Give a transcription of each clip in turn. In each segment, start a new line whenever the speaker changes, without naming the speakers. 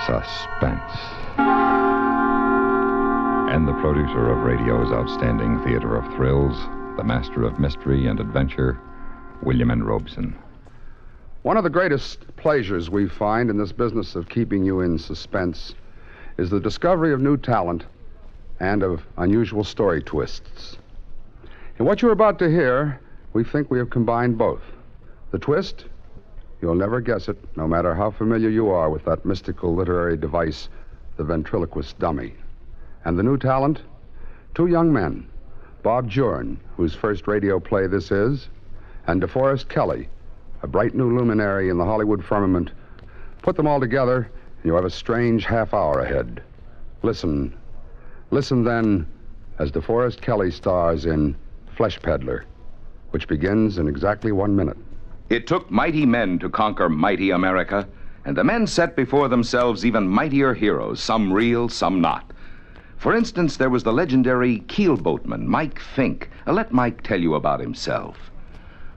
Suspense. And the producer of radio's outstanding theater of thrills, the master of mystery and adventure, William N. Robeson.
One of the greatest pleasures we find in this business of keeping you in suspense is the discovery of new talent and of unusual story twists. In what you're about to hear, we think we have combined both. The twist, you'll never guess it, no matter how familiar you are with that mystical literary device, the ventriloquist dummy. And the new talent, two young men, Bob Jorn, whose first radio play this is, and DeForest Kelley, a bright new luminary in the Hollywood firmament. Put them all together, and you have a strange half hour ahead. Listen then, as DeForest Kelley stars in Flesh Peddler, which begins in exactly 1 minute.
It took mighty men to conquer mighty America, and the men set before themselves even mightier heroes, some real, some not. For instance, there was the legendary keelboatman, Mike Fink. Let Mike tell you about himself.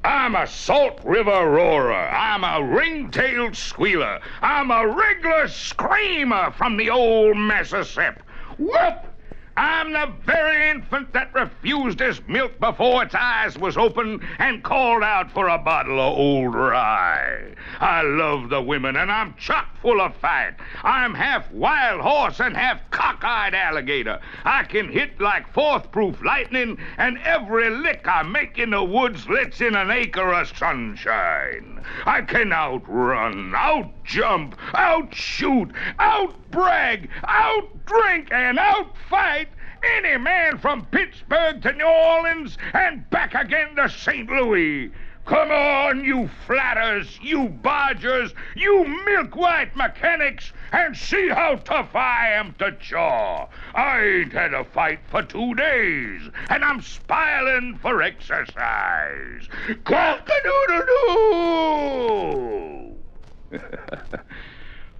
I'm a salt river roarer. I'm a ring-tailed squealer. I'm a regular screamer from the old Mississippi. Whoop! I'm the very infant that refused his milk before its eyes was open and called out for a bottle of old rye. I love the women, and I'm chock full of fight. I'm half wild horse and half cockeyed alligator. I can hit like fourth-proof lightning, and every lick I make in the woods lets in an acre of sunshine. I can outrun, outjump, outshoot, outbrag, outdrink, and outfight any man from Pittsburgh to New Orleans and back again to St. Louis. Come on, you flatters, you bodgers, you milk-white mechanics, and see how tough I am to jaw. I ain't had a fight for 2 days, and I'm spiling for exercise. Cock-a-doodle-doo!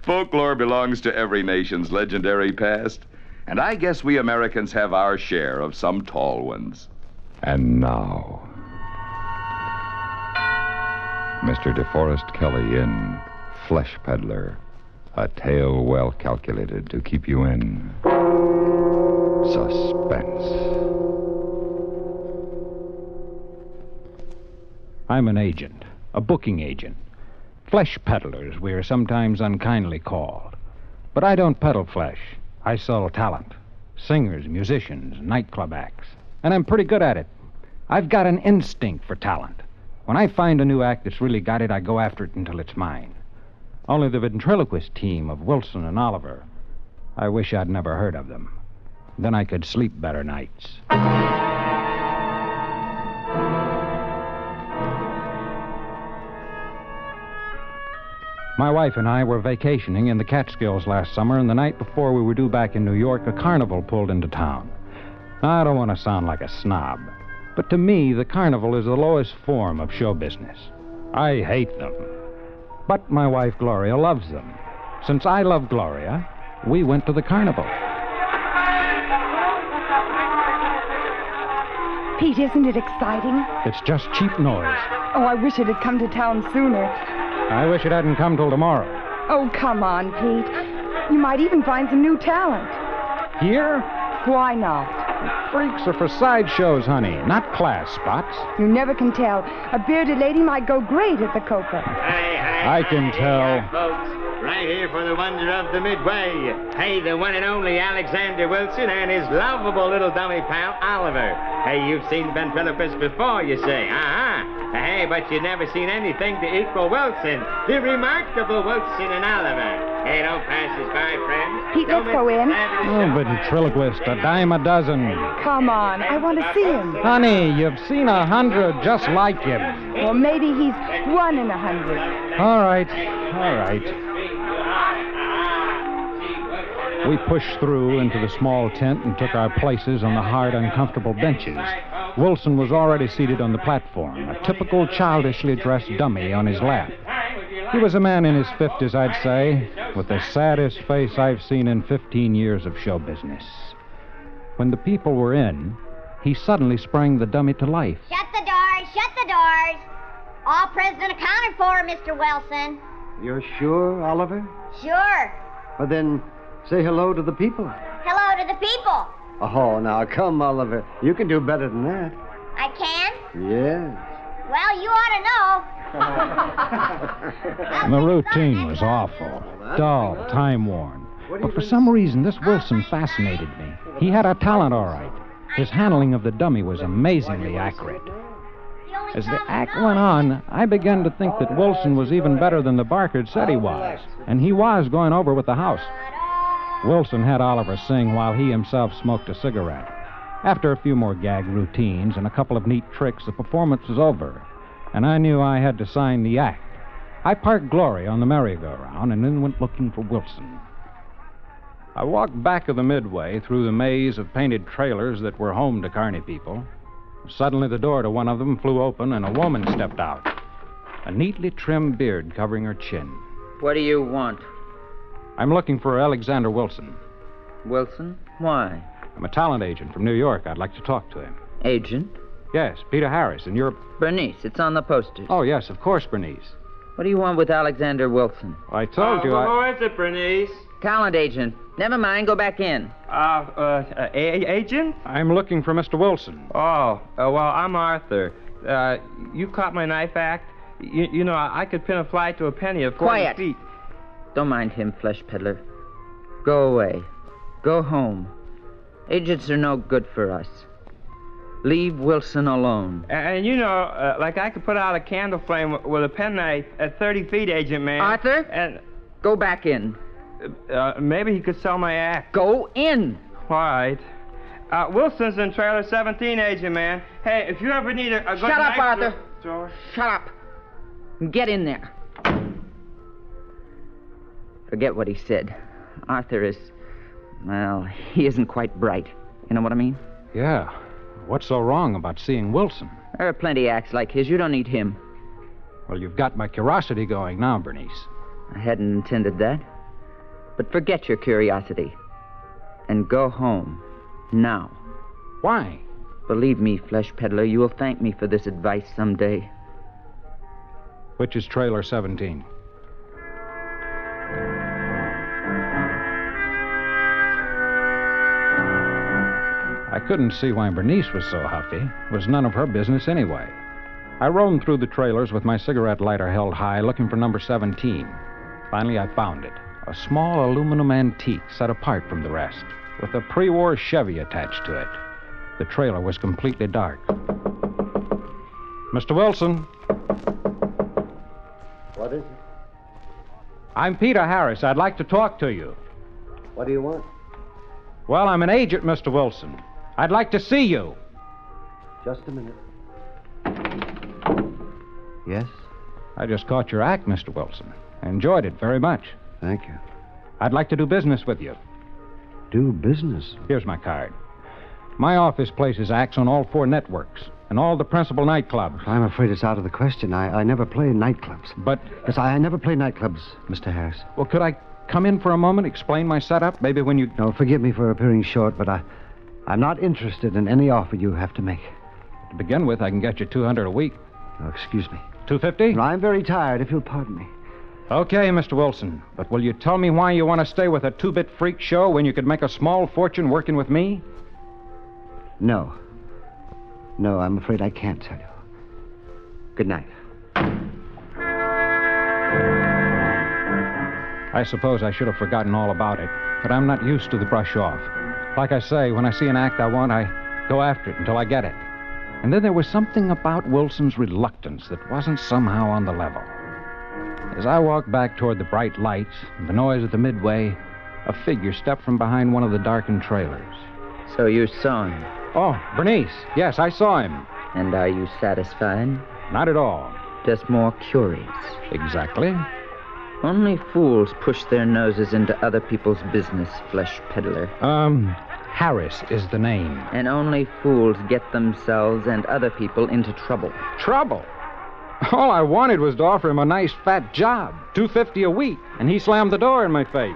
Folklore belongs to every nation's legendary past, and I guess we Americans have our share of some tall ones.
And now, Mr. DeForest Kelley in Flesh Peddler, a tale well calculated to keep you in suspense.
I'm an agent, a booking agent. Flesh peddlers, we are sometimes unkindly called. But I don't peddle flesh. I sell talent. Singers, musicians, nightclub acts. And I'm pretty good at it. I've got an instinct for talent. When I find a new act that's really got it, I go after it until it's mine. Only the ventriloquist team of Wilson and Oliver, I wish I'd never heard of them. Then I could sleep better nights. My wife and I were vacationing in the Catskills last summer, and the night before we were due back in New York, a carnival pulled into town. Now, I don't want to sound like a snob, but to me, the carnival is the lowest form of show business. I hate them. But my wife, Gloria, loves them. Since I love Gloria, we went to the carnival.
Pete, isn't it exciting?
It's just cheap noise.
Oh, I wish it had come to town sooner.
I wish it hadn't come till tomorrow.
Oh, come on, Pete. You might even find some new talent.
Here?
Why not?
Freaks are for sideshows, honey, not class spots.
You never can tell. A bearded lady might go great at the Copa.
I can tell.
Folks, right here for the wonder of the Midway. Hey, the one and only Alexander Wilson and his lovable little dummy pal, Oliver. Hey, you've seen ventriloquists before, you say. Hey, but you've never seen anything to equal Wilson, the remarkable Wilson and Oliver. Hey, don't pass us by, friends.
Pete, let's go in.
Oh, ventriloquist, a dime a dozen.
Come on, I want to see him.
Honey, you've seen 100 just like him.
Well, maybe he's 1 in 100.
All right. We pushed through into the small tent and took our places on the hard, uncomfortable benches. Wilson was already seated on the platform, a typical childishly dressed dummy on his lap. He was a man in his 50s, I'd say, with the saddest face I've seen in 15 years of show business. When the people were in, he suddenly sprang the dummy to life.
Shut the doors, shut the doors. All present accounted for, Mr. Wilson.
You're sure, Oliver?
Sure.
Well, then, say hello to the people.
Hello to the people.
Oh, now, come, Oliver. You can do better than that.
I can?
Yes.
Well, you ought to know.
The routine was awful, dull, time-worn. But for some reason, this Wilson fascinated me. He had a talent, all right. His handling of the dummy was amazingly accurate. As the act went on, I began to think that Wilson was even better than the Barker said he was, and he was going over with the house. Wilson had Oliver sing while he himself smoked a cigarette. After a few more gag routines and a couple of neat tricks, the performance was over, and I knew I had to sign the act. I parked Glory on the merry-go-round and then went looking for Wilson. I walked back of the midway through the maze of painted trailers that were home to carny people. Suddenly, the door to one of them flew open, and a woman stepped out, a neatly trimmed beard covering her chin.
What do you want?
I'm looking for Alexander Wilson.
Wilson? Why?
I'm a talent agent from New York. I'd like to talk to him.
Agent?
Yes, Peter Harris, and you're...
Bernice. It's on the posters.
Oh, yes, of course, Bernice.
What do you want with Alexander Wilson?
I told you
Who is it, Bernice?
Talent agent. Never mind. Go back in.
Agent?
I'm looking for Mr. Wilson.
Well, I'm Arthur. You caught my knife act? You know, I could pin a fly to a penny of 40
Quiet.
feet.
Don't mind him, flesh peddler. Go away. Go home. Agents are no good for us. Leave Wilson alone.
And you know, like I could put out a candle flame with a penknife at 30 feet, Agent Man.
Arthur?
And
Go back in.
maybe he could sell my act.
Go in.
All right. Wilson's in trailer 17, Agent Man. Hey, if you ever need a good
Shut up,
knife
Arthur.
thrower-
Shut up. Get in there. Forget what he said. Arthur is... well, he isn't quite bright. You know what I mean?
Yeah. What's so wrong about seeing Wilson?
There are plenty acts like his. You don't need him.
Well, you've got my curiosity going now, Bernice.
I hadn't intended that. But forget your curiosity. And go home. Now.
Why?
Believe me, flesh peddler, you will thank me for this advice someday.
Which is trailer 17? I couldn't see why Bernice was so huffy. It was none of her business anyway. I roamed through the trailers with my cigarette lighter held high, looking for number 17. Finally, I found it. A small aluminum antique set apart from the rest, with a pre-war Chevy attached to it. The trailer was completely dark. Mr. Wilson.
What is it?
I'm Peter Harris. I'd like to talk to you.
What do you want?
Well, I'm an agent, Mr. Wilson. I'd like to see you.
Just a minute. Yes?
I just caught your act, Mr. Wilson. I enjoyed it very much.
Thank you.
I'd like to do business with you.
Do business?
Here's my card. My office places acts on all 4 networks and all the principal nightclubs.
I'm afraid it's out of the question. I never play nightclubs.
But...
Yes, I never play nightclubs, Mr. Harris.
Well, could I come in for a moment, explain my setup? Maybe when you...
No, forgive me for appearing short, but I'm not interested in any offer you have to make.
To begin with, I can get you $200 a week.
Oh, excuse me.
$250?
I'm very tired, if you'll pardon me.
Okay, Mr. Wilson. But will you tell me why you want to stay with a 2-bit freak show when you could make a small fortune working with me?
No. No, I'm afraid I can't tell you. Good night.
I suppose I should have forgotten all about it, but I'm not used to the brush off. Like I say, when I see an act I want, I go after it until I get it. And then there was something about Wilson's reluctance that wasn't somehow on the level. As I walked back toward the bright lights and the noise at the midway, a figure stepped from behind one of the darkened trailers.
So you saw him.
Oh, Bernice. Yes, I saw him.
And are you satisfied?
Not at all.
Just more curious.
Exactly.
Only fools push their noses into other people's business, flesh peddler.
Harris is the name.
And only fools get themselves and other people into trouble.
Trouble? All I wanted was to offer him a nice fat job, $250 a week, and he slammed the door in my face.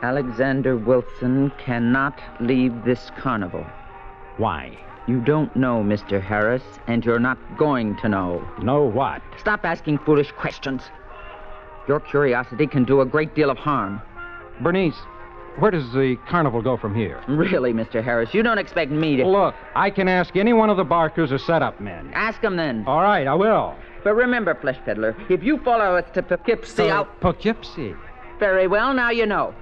Alexander Wilson cannot leave this carnival.
Why?
You don't know, Mr. Harris, and you're not going to know.
Know what?
Stop asking foolish questions. Your curiosity can do a great deal of harm.
Bernice, where does the carnival go from here?
Really, Mr. Harris, you don't expect me to...
Look, I can ask any one of the Barkers or setup men.
Ask them then.
All right, I will.
But remember, Flesh Peddler, if you follow us to Poughkeepsie,
Poughkeepsie?
Very well, now you know.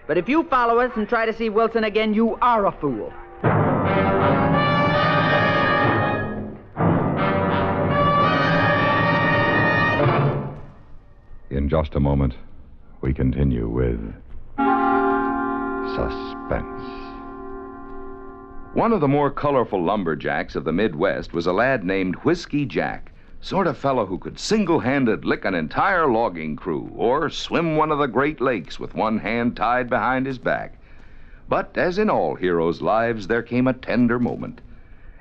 But if you follow us and try to see Wilson again, you are a fool.
In just a moment, we continue with Suspense.
One of the more colorful lumberjacks of the Midwest was a lad named Whiskey Jack, sort of fellow who could single-handed lick an entire logging crew or swim one of the Great Lakes with one hand tied behind his back. But as in all heroes' lives, there came a tender moment.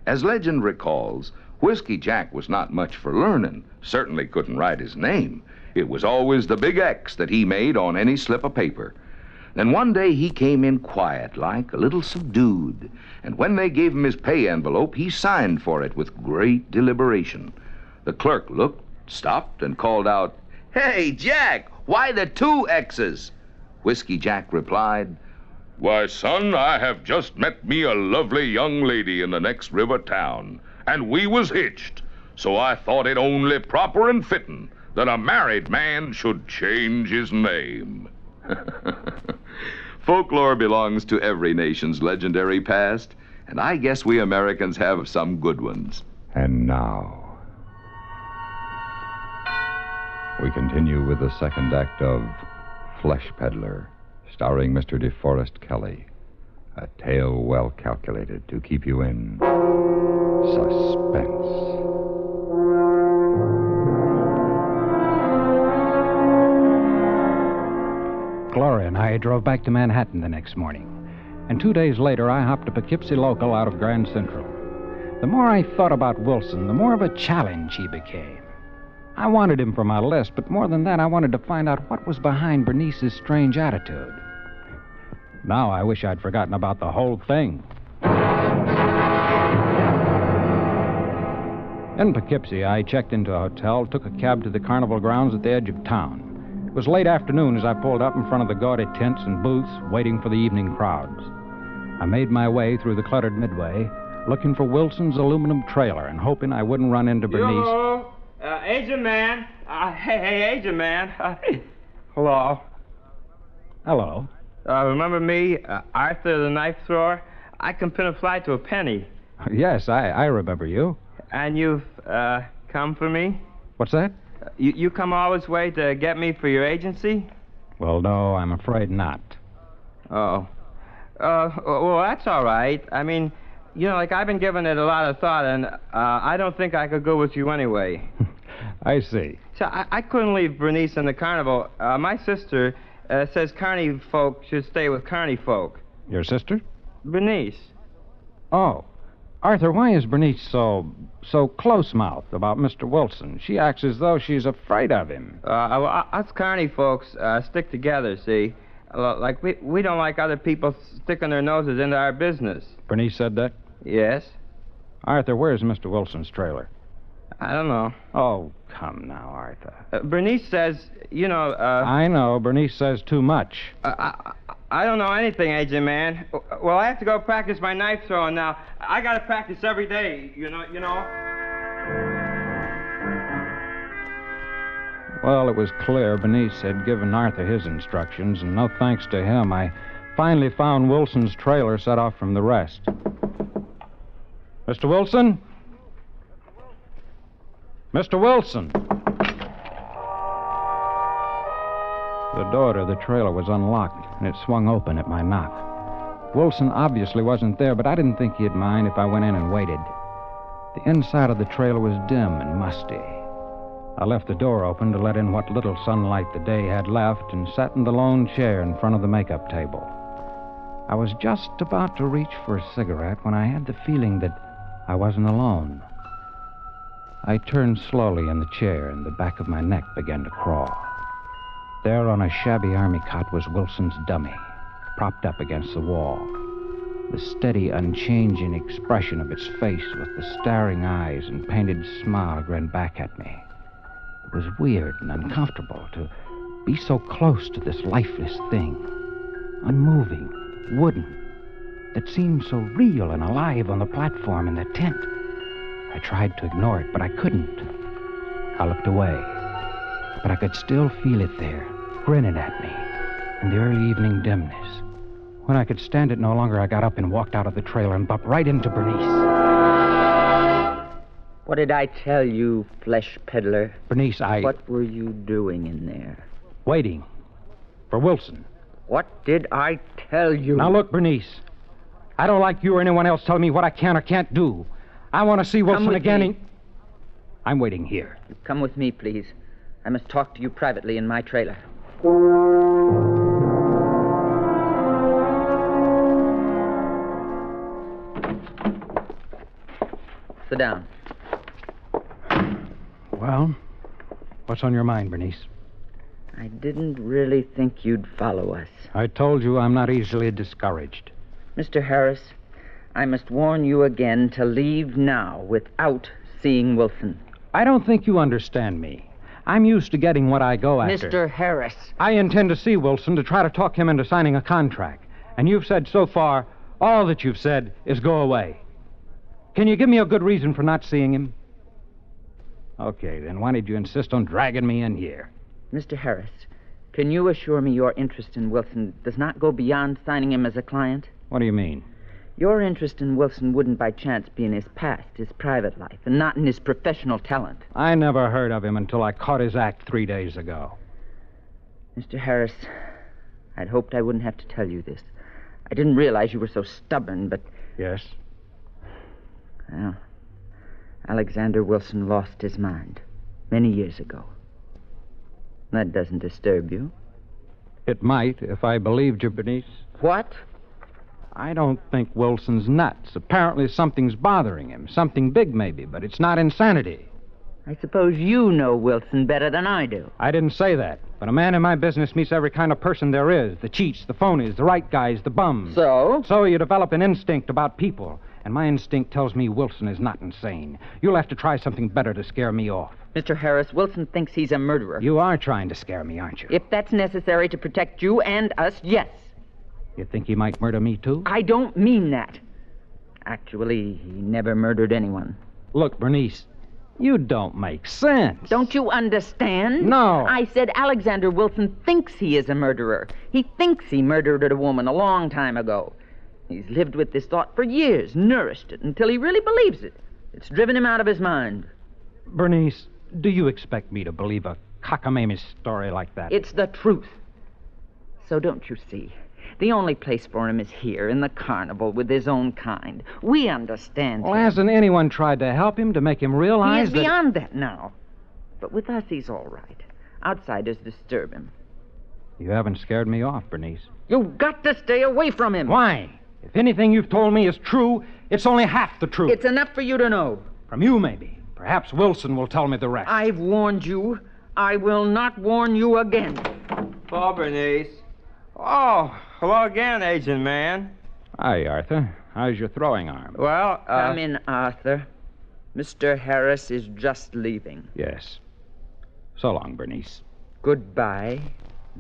As legend recalls, Whiskey Jack was not much for learning, certainly couldn't write his name. It was always the big X that he made on any slip of paper. Then one day he came in quiet-like, a little subdued, and when they gave him his pay envelope, he signed for it with great deliberation. The clerk looked, stopped, and called out, "Hey, Jack, why the 2 X's?" Whiskey Jack replied,
"Why, son, I have just met me a lovely young lady in the next river town, and we was hitched, so I thought it only proper and fitting that a married man should change his name."
Folklore belongs to every nation's legendary past, and I guess we Americans have some good ones.
And now, we continue with the second act of Flesh Peddler, starring Mr. DeForest Kelley. A tale well calculated to keep you in suspense.
Gloria and I drove back to Manhattan the next morning. And 2 days later, I hopped a Poughkeepsie local out of Grand Central. The more I thought about Wilson, the more of a challenge he became. I wanted him for my list, but more than that, I wanted to find out what was behind Bernice's strange attitude. Now I wish I'd forgotten about the whole thing. In Poughkeepsie, I checked into a hotel, took a cab to the carnival grounds at the edge of town. It was late afternoon as I pulled up in front of the gaudy tents and booths, waiting for the evening crowds. I made my way through the cluttered midway, looking for Wilson's aluminum trailer and hoping I wouldn't run into Bernice.
Yo, agent man. Hey, agent man. Hello.
Hello.
Remember me, Arthur the knife thrower? I can pin a fly to a penny.
Yes, I remember you.
And you've come for me?
What's that?
You come all this way to get me for your agency?
Well, no, I'm afraid not.
Oh. Well, that's all right. I mean, like I've been giving it a lot of thought, and I don't think I could go with you anyway.
I see.
So I couldn't leave Bernice in the carnival. My sister says carny folk should stay with carny folk.
Your sister?
Bernice.
Oh. Arthur, why is Bernice so close-mouthed about Mr. Wilson? She acts as though she's afraid of him.
Well, us carny folks stick together, see? Like, we don't like other people sticking their noses into our business.
Bernice said that?
Yes.
Arthur, where's Mr. Wilson's trailer?
I don't know.
Oh, come now, Arthur.
Bernice says,
I know. Bernice says too much.
I don't know anything, agent man. Well, I have to go practice my knife throwing now. I got to practice every day, you know.
Well, it was clear Bernice had given Arthur his instructions, and no thanks to him, I finally found Wilson's trailer set off from the rest. Mr. Wilson? Mr. Wilson! The door to the trailer was unlocked, and it swung open at my knock. Wilson obviously wasn't there, but I didn't think he'd mind if I went in and waited. The inside of the trailer was dim and musty. I left the door open to let in what little sunlight the day had left and sat in the lone chair in front of the makeup table. I was just about to reach for a cigarette when I had the feeling that I wasn't alone. I turned slowly in the chair, and the back of my neck began to crawl. There on a shabby army cot was Wilson's dummy, propped up against the wall. The steady, unchanging expression of its face with the staring eyes and painted smile grinned back at me. It was weird and uncomfortable to be so close to this lifeless thing. unmoving, wooden, that seemed so real and alive on the platform in the tent. I tried to ignore it, but I couldn't. I looked away, but I could still feel it there, grinning at me in the early evening dimness. When I could stand it no longer, I got up and walked out of the trailer and bumped right into Bernice.
What did I tell you, flesh peddler?
Bernice,
What were you doing in there?
Waiting for Wilson.
What did I tell you?
Now look, Bernice, I don't like you or anyone else telling me what I can or can't do. I want to see Wilson again. I'm waiting here.
Come with me, please. I must talk to you privately in my trailer. Sit down.
Well, what's on your mind, Bernice?
I didn't really think you'd follow us.
I told you I'm not easily discouraged.
Mr. Harris, I must warn you again to leave now without seeing Wilson.
I don't think you understand me. I'm used to getting what I go after.
Mr. Harris.
I intend to see Wilson to try to talk him into signing a contract. And you've said so far, all that you've said is go away. Can you give me a good reason for not seeing him? Okay, then why did you insist on dragging me in here?
Mr. Harris, can you assure me your interest in Wilson does not go beyond signing him as a client?
What do you mean?
Your interest in Wilson wouldn't by chance be in his past, his private life, and not in his professional talent.
I never heard of him until I caught his act 3 days ago.
Mr. Harris, I'd hoped I wouldn't have to tell you this. I didn't realize you were so stubborn, but...
Yes?
Well, Alexander Wilson lost his mind many years ago. That doesn't disturb you?
It might, if I believed you, Bernice.
What?
I don't think Wilson's nuts. Apparently something's bothering him. Something big, maybe, but it's not insanity.
I suppose you know Wilson better than I do.
I didn't say that, but a man in my business meets every kind of person there is. The cheats, the phonies, the right guys, the bums.
So?
So you develop an instinct about people. And my instinct tells me Wilson is not insane. You'll have to try something better to scare me off.
Mr. Harris, Wilson thinks he's a murderer.
You are trying to scare me, aren't you?
If that's necessary to protect you and us, yes.
You think he might murder me, too?
I don't mean that. Actually, he never murdered anyone.
Look, Bernice, you don't make sense.
Don't you understand?
No.
I said Alexander Wilson thinks he is a murderer. He thinks he murdered a woman a long time ago. He's lived with this thought for years, nourished it, until he really believes it. It's driven him out of his mind.
Bernice, do you expect me to believe a cockamamie story like that?
It's the truth. So don't you see? The only place for him is here, in the carnival, with his own kind. We understand
Well,
him.
hasn't anyone tried to help him, to make him realize
He is
that...
beyond that now. But with us, he's all right. Outsiders disturb him.
You haven't scared me off, Bernice.
You've got to stay away from him.
Why? If anything you've told me is true, it's only half the truth.
It's enough for you to know.
From you, maybe. Perhaps Wilson will tell me the rest.
I've warned you. I will not warn you again.
Hello, Bernice. Oh, hello again, agent man.
Hi, Arthur. How's your throwing arm?
Well,
Come in, Arthur. Mr. Harris is just leaving.
Yes. So long, Bernice.
Goodbye,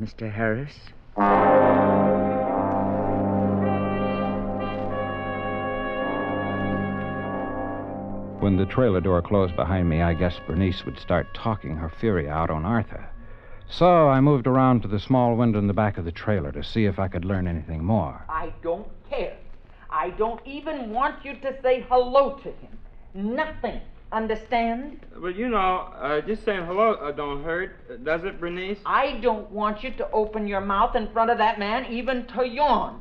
Mr. Harris.
When the trailer door closed behind me, I guessed Bernice would start talking her fury out on Arthur. So I moved around to the small window in the back of the trailer to see if I could learn anything more.
I don't care. I don't even want you to say hello to him. Nothing. Understand?
But you know, just saying hello don't hurt, does it, Bernice?
I don't want you to open your mouth in front of that man, even to yawn.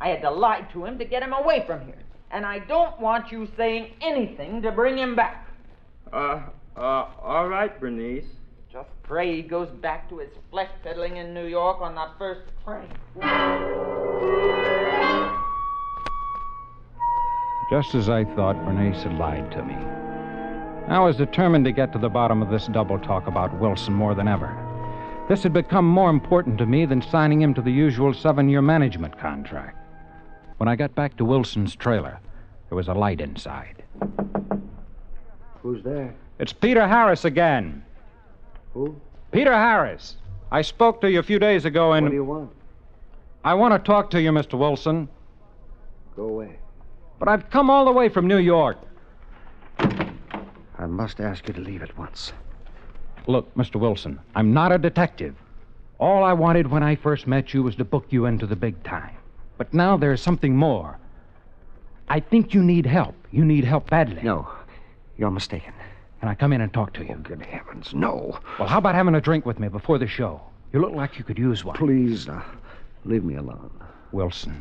I had to lie to him to get him away from here. And I don't want you saying anything to bring him back.
All right, Bernice.
Just pray he goes back to his flesh peddling in New York on that first train.
Just as I thought, Bernice had lied to me. I was determined to get to the bottom of this double talk about Wilson more than ever. This had become more important to me than signing him to the usual 7-year management contract. When I got back to Wilson's trailer, there was a light inside.
Who's there?
It's Peter Harris again.
Who?
Peter Harris. I spoke to you a few days ago and...
What do you want?
I want to talk to you, Mr. Wilson.
Go away.
But I've come all the way from New York.
I must ask you to leave at once.
Look, Mr. Wilson, I'm not a detective. All I wanted when I first met you was to book you into the big time. But now there's something more. I think you need help. You need help badly.
No, you're mistaken.
Can I come in and talk to you?
Oh, good heavens, no.
Well, how about having a drink with me before the show? You look like you could use one.
Please, leave me alone.
Wilson,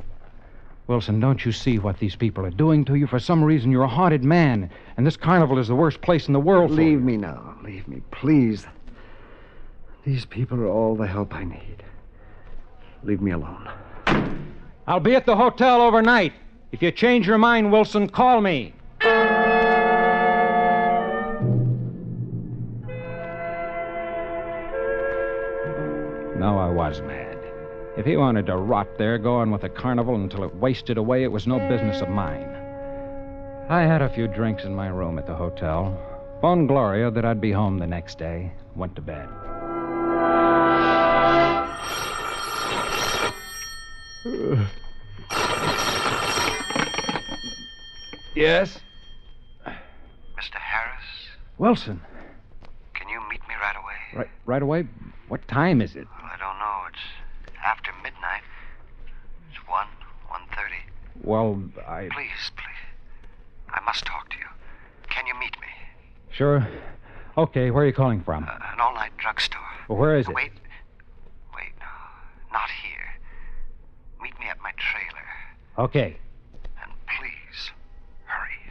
don't you see what these people are doing to you? For some reason, you're a haunted man, and this carnival is the worst place in the world for you.
Leave me now. Leave me, please. These people are all the help I need. Leave me alone.
I'll be at the hotel overnight. If you change your mind, Wilson, call me. No, I was mad. If he wanted to rot there, go on with the carnival until it wasted away, it was no business of mine. I had a few drinks in my room at the hotel, phoned Gloria that I'd be home the next day, went to bed. Yes?
Mr. Harris?
Wilson.
Can you meet me right away?
Right away? What time is it?
Well, I don't know. It's after midnight. It's 1:30.
Well,
Please. I must talk to you. Can you meet me?
Sure. Okay, where are you calling from?
An all-night drugstore.
Well, where is it?
Wait, no. Not here. Meet me at my trailer.
Okay.
And please, hurry.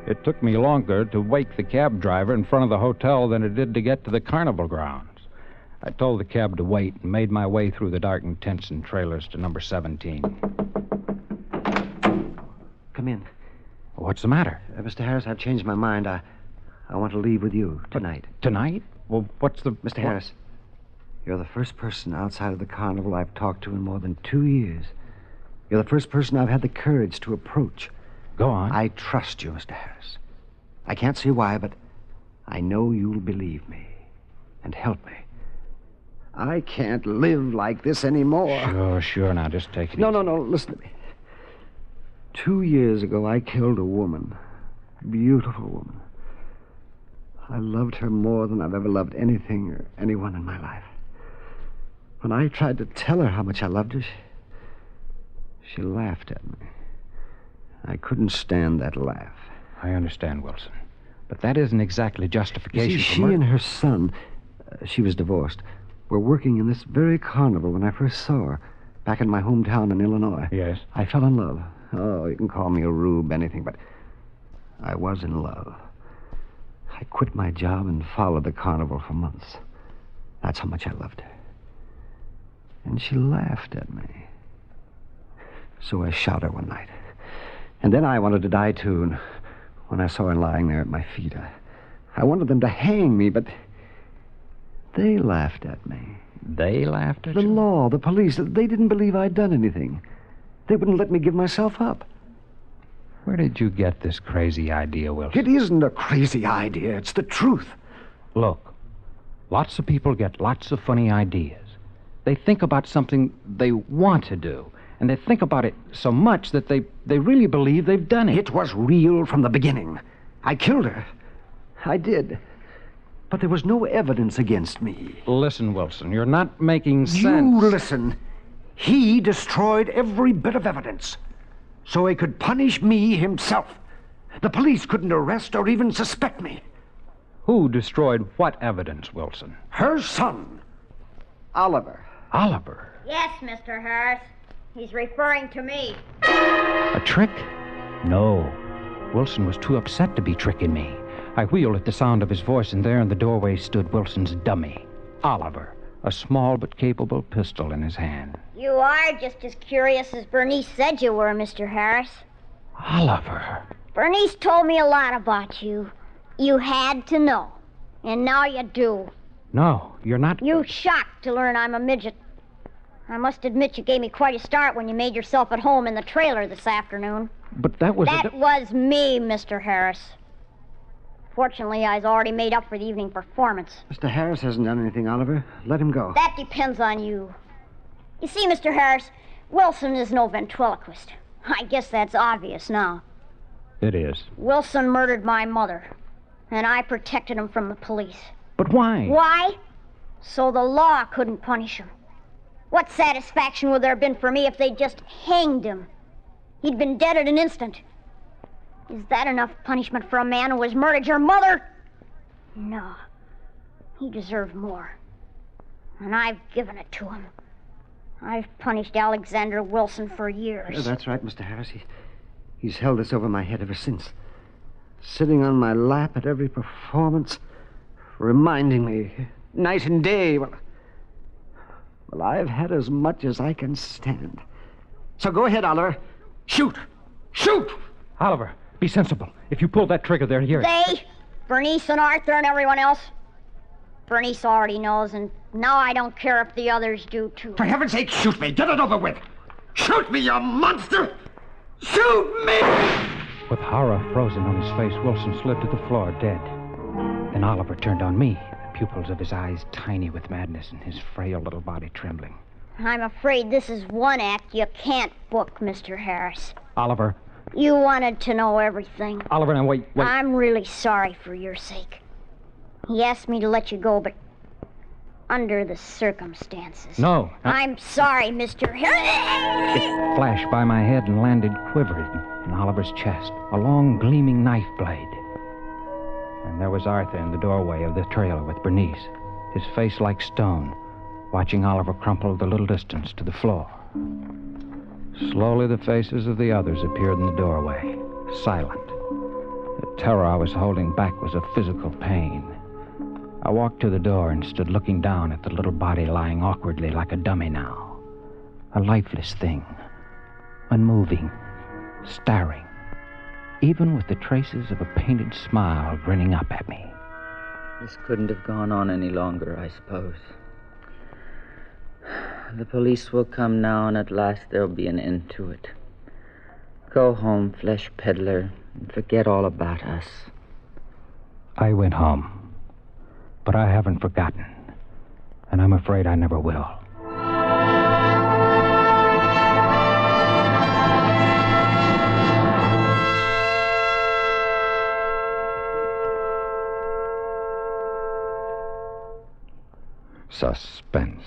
It took me longer to wake the cab driver in front of the hotel than it did to get to the carnival grounds. I told the cab to wait and made my way through the darkened tents and trailers to number 17.
Come in.
What's the matter?
Mr. Harris, I've changed my mind. I want to leave with you tonight.
Tonight? Well, what's the...
Mr. Harris, you're the first person outside of the carnival I've talked to in more than 2 years. You're the first person I've had the courage to approach.
Go on.
I trust you, Mr. Harris. I can't see why, but I know you'll believe me and help me. I can't live like this anymore.
Sure. Now, just take it
No.
easy.
Listen to me. 2 years ago, I killed a woman. A beautiful woman. I loved her more than I've ever loved anything or anyone in my life. When I tried to tell her how much I loved her, she laughed at me. I couldn't stand that laugh.
I understand, Wilson. But that isn't exactly justification
You see,
for
she
murder.
and her son, she was divorced, were working in this very carnival when I first saw her, back in my hometown in Illinois.
Yes?
I fell in love. Oh, you can call me a rube, anything, but I was in love. I quit my job and followed the carnival for months. That's how much I loved her. And she laughed at me. So I shot her one night. And then I wanted to die, too. And when I saw her lying there at my feet, I wanted them to hang me, but they laughed at me.
They laughed at
The
you?
law, the police, they didn't believe I'd done anything. They wouldn't let me give myself up.
Where did you get this crazy idea, Wilson?
It isn't a crazy idea. It's the truth.
Look, lots of people get lots of funny ideas. They think about something they want to do, and they think about it so much that they really believe they've done it.
It was real from the beginning. I killed her. I did. But there was no evidence against me.
Listen, Wilson, you're not making sense.
You listen. He destroyed every bit of evidence so he could punish me himself. The police couldn't arrest or even suspect me.
Who destroyed what evidence, Wilson?
Her son, Oliver.
Oliver?
Yes, Mr. Harris. He's referring to me.
A trick? No. Wilson was too upset to be tricking me. I wheeled at the sound of his voice, and there in the doorway stood Wilson's dummy, Oliver, a small but capable pistol in his hand.
You are just as curious as Bernice said you were, Mr. Harris.
Oliver.
Bernice told me a lot about you. You had to know. And now you do.
No, you're not...
You shocked to learn I'm a midget. I must admit you gave me quite a start when you made yourself at home in the trailer this afternoon.
But that was...
That was me, Mr. Harris. Fortunately, I was already made up for the evening performance.
Mr. Harris hasn't done anything, Oliver. Let him go.
That depends on you. You see, Mr. Harris, Wilson is no ventriloquist. I guess that's obvious now.
It is.
Wilson murdered my mother, and I protected him from the police.
But why?
Why? So the law couldn't punish him. What satisfaction would there have been for me if they'd just hanged him? He'd been dead at an instant. Is that enough punishment for a man who has murdered your mother? No. He deserved more. And I've given it to him. I've punished Alexander Wilson for years.
Yeah, that's right, Mr. Harris. He's held this over my head ever since. Sitting on my lap at every performance, reminding me night and day. Well, I've had as much as I can stand. So go ahead, Oliver. Shoot! Shoot!
Oliver, be sensible. If you pull that trigger there, you're...
They? Bernice and Arthur and everyone else? Bernice already knows, and now I don't care if the others do, too.
For heaven's sake, shoot me. Get it over with. Shoot me, you monster! Shoot me!
With horror frozen on his face, Wilson slid to the floor, dead. Then Oliver turned on me, the pupils of his eyes tiny with madness and his frail little body trembling.
I'm afraid this is one act you can't book, Mr. Harris.
Oliver.
You wanted to know everything.
Oliver, now wait.
I'm really sorry for your sake. He asked me to let you go, but under the circumstances.
No.
I'm sorry, Mr. Harris.
It flashed by my head and landed quivering in Oliver's chest, a long, gleaming knife blade. And there was Arthur in the doorway of the trailer with Bernice, his face like stone, watching Oliver crumple the little distance to the floor. Slowly, the faces of the others appeared in the doorway, silent. The terror I was holding back was a physical pain. I walked to the door and stood looking down at the little body lying awkwardly like a dummy now. A lifeless thing, unmoving, staring, even with the traces of a painted smile grinning up at me.
This couldn't have gone on any longer, I suppose. The police will come now, and at last there'll be an end to it. Go home, Flesh Peddler, and forget all about us.
I went home, but I haven't forgotten, and I'm afraid I never will.
Suspense,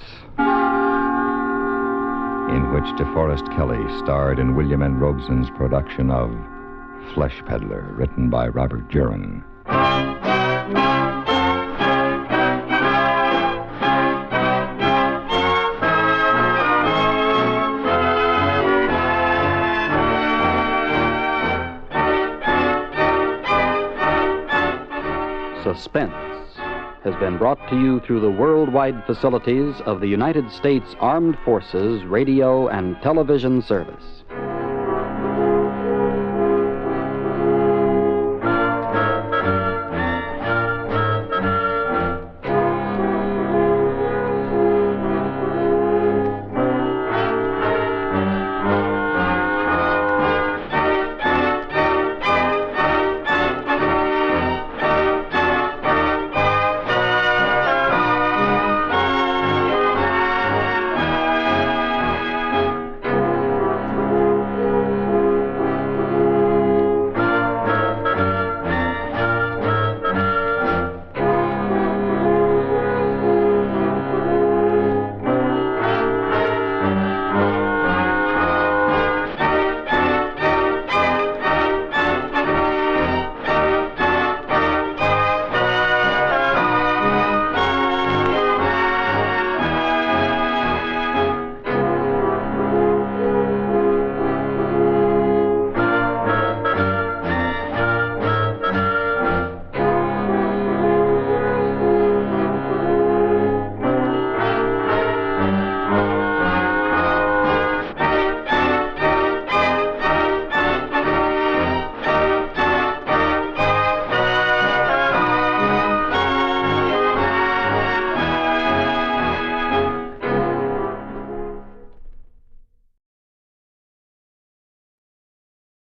in which DeForest Kelley starred in William N. Robeson's production of Flesh Peddler, written by Robert Jurin.
Suspense has been brought to you through the worldwide facilities of the United States Armed Forces Radio and Television Service.